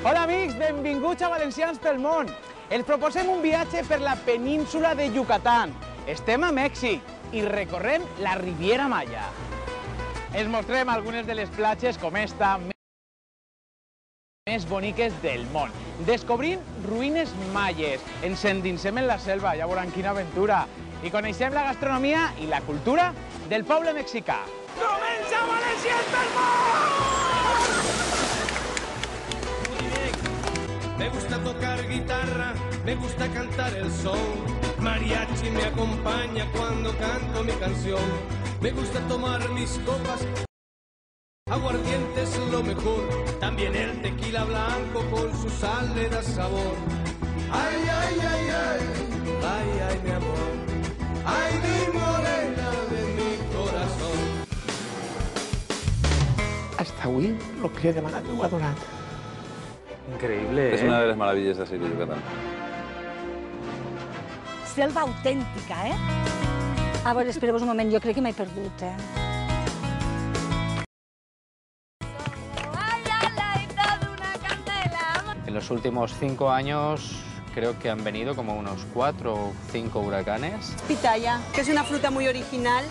Hola amics, benvinguts a Valencians pel món. Els proposem un viatge per la península de Yucatán. Estem a Mèxic i recorrem la Riviera Maya. Els mostrem algunes de les platges com esta més boniques del món. Descobrint ruïnes maies, ens endinsem en la selva, ja veuran quina aventura. I coneixem la gastronomia i la cultura del poble mexicà. Comença Valencians pel món! Me gusta tocar guitarra, me gusta cantar el son. Mariachi me acompaña cuando canto mi canción. Me gusta tomar mis copas, aguardiente es lo mejor. También el tequila blanco con su sal le da sabor. Ay, ay, ay, ay, ay, ay, mi amor. Ay, mi morena de mi corazón. Hasta avui el que he demanat ho ha donat. Increíble, Es una de las maravillas así de Yucatán. Selva autèntica, eh? A veure, espereu un moment, jo crec que m'he perdut, eh? En los últimos 5 años creo que han venido como unos 4 o 5 huracanes. Pitaya, que es una fruta muy original.